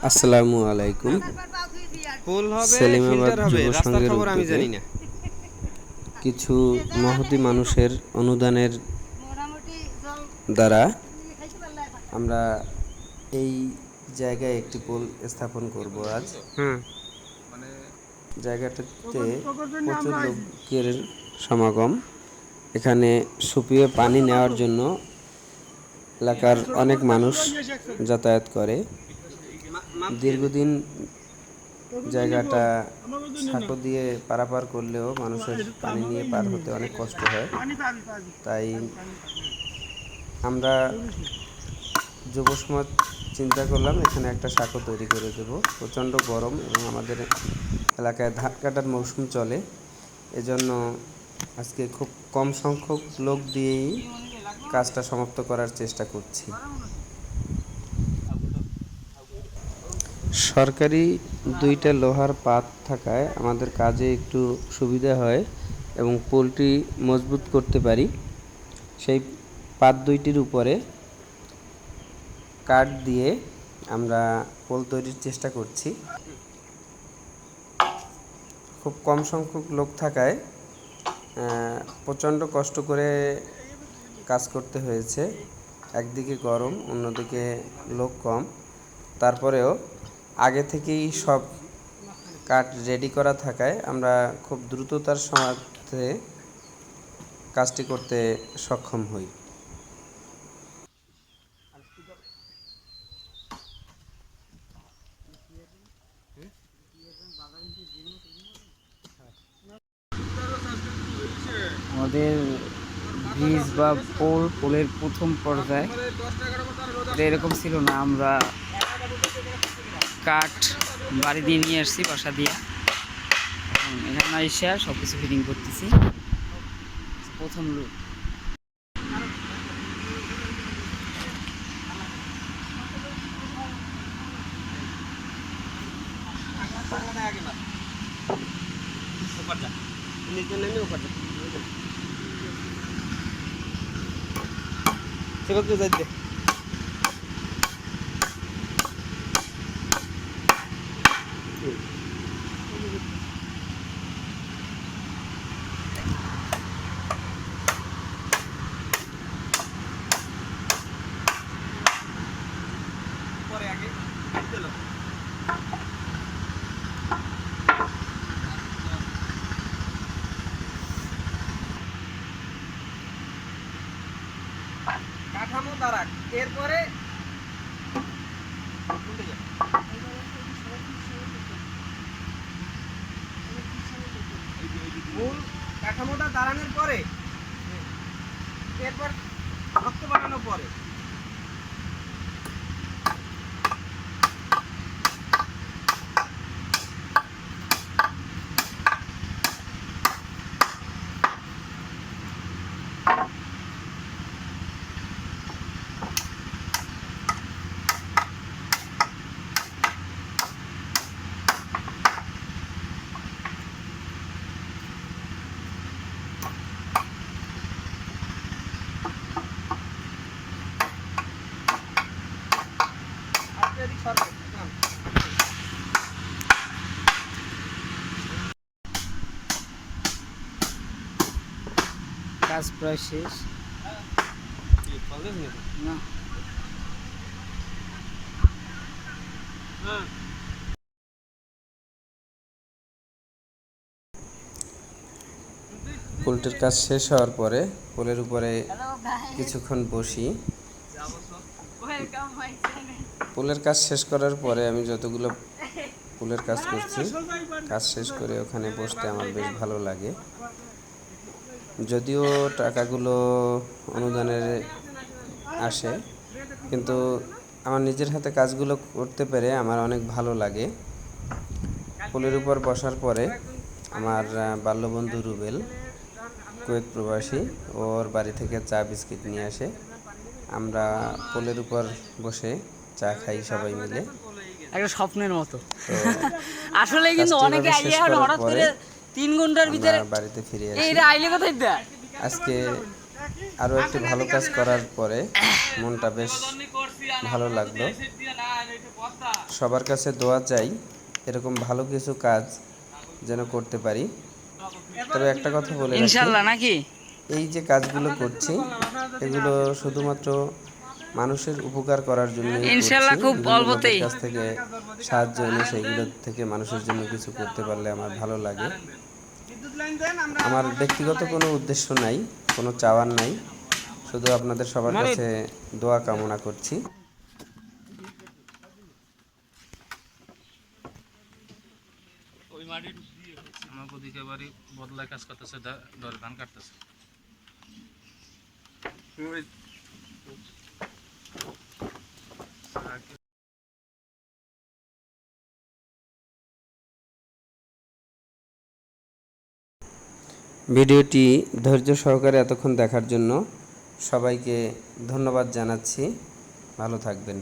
আসসালামু আলাইকুম। ফুল হবে, সেলিমাবাদ ফিল্টার হবে, যুব রাস্তার সংঘের খবর আমি উদ্যোগে জানি না। কিছু মহতী মানুষের অনুদানের দ্বারা আমরা এই জায়গায় একটি পোল স্থাপন করব আজ। হুম। জায়গাটাতে প্রচুর লোকের সমাগম। এখানে সুপিয়ে পানি নেওয়ার জন্য এলাকার অনেক মানুষ যাতায়াত করে। দীর্ঘদিন জায়গাটা সাঁকো দিয়ে পারাপার করলেও মানুষের পানি নিয়ে পার হতে অনেক কষ্ট হয়। তাই আমরা যুব সমাজ চিন্তা করলাম এখানে একটা সাঁকো তৈরি করে দেব। প্রচণ্ড গরম এবং আমাদের এলাকায় ধান কাটার মৌসুম চলে, এজন্য আজকে খুব কম সংখ্যক লোক দিয়েই কাজটা সমাপ্ত করার চেষ্টা করছি। সরকারি দুইটা লোহার পাত থাকায় আমাদের কাজে একটু সুবিধা হয় এবং পোলটি মজবুত করতে পারি। সেই পাত দুইটির উপরে কাঠ দিয়ে আমরা পোল তৈরির চেষ্টা করছি। খুব কম সংখ্যক লোক থাকায় প্রচণ্ড কষ্ট করে কাজ করতে হয়েছে। একদিকে গরম, অন্যদিকে লোক কম। তারপরেও আগে থেকেই সব কাঠ রেডি করা থাকায় আমরা খুব দ্রুততার সাথে কাজটি করতে সক্ষম হই। আমাদের ব্রিজ বা পোলের প্রথম পর্যায়ে এটা এরকম ছিল না। আমরা কাঠ বাড়ি দিয়ে নিয়ে আসছি বাসা দিয়ে, এখানে এসে সব কিছু ফিটিং করতেছি। প্রথম লোক কাঠামো দাঁড়াক, এরপরে মূল কাঠামোটা দাঁড়ানোর পরে এরপর রক্ত বানানোর পরে কাজ প্রায় শেষ। না পোলটির কাজ শেষ হওয়ার পরে পোলের উপরে কিছুক্ষণ বসি। পোলের কাজ শেষ করার পরে আমি যতগুলো পোলের কাজ করছি, কাজ শেষ করে ওখানে বসতে আমার বেশ ভালো লাগে। যদিও টাকাগুলো অনুদানের আসে, কিন্তু আমার নিজের হাতে কাজগুলো করতে পেরে আমার অনেক ভালো লাগে। পোলের উপর বসার পরে আমার বাল্যবন্ধু রুবেল, কুয়েত প্রবাসী, ওর বাড়ি থেকে চা বিস্কিট নিয়ে আসে। আমরা পোলের উপর বসে চা খাই সবাই মিলে। একটা স্বপ্নের মতো। তো আসলে কিন্তু কাজটি অনেকে এভাবে শেষ আইয়া করার হঠাৎ পরে করে 3 ঘন্টার আমরা ভিতরে বাড়িতে ফিরে আসি। এইটা আইলে কোথায় দা আজকে আরও একটি ভালো কাজ করার পরে মনটা বেশ ভালো লাগলো। সবার কাছে দোয়া চাই এরকম ভালো কিছু কাজ যেন করতে পারি। তবে একটা কথা বলে রাখি, ইনশাল্লাহ নাকি? এই যে কাজগুলো করছি এগুলো শুধুমাত্র মানুষের উপকার করার জন্যই করছি। ইনশাল্লাহ খুব বিভিন্ন লোকের অল্পতেই। কাছ থেকে সাহায্য এনে সেইগুলো থেকে মানুষের জন্য কিছু করতে পারলে আমার ভালো লাগে। বিদ্যুৎ লাইন দেন, আমরা আমার ব্যক্তিগত কোনো উদ্দেশ্য নাই, কোনো চাওয়ার নাই, শুধু আপনাদের সবার কাছে দোয়া কামনা করছি। আমার ওদিকে বাড়ি বদলায় কাজ করতেছে, ধরে ধান কাটতেছে। ভিডিওটি ধৈর্য সহকারে এতক্ষণ দেখার জন্য সবাইকে ধন্যবাদ জানাচ্ছি। ভালো থাকবেন।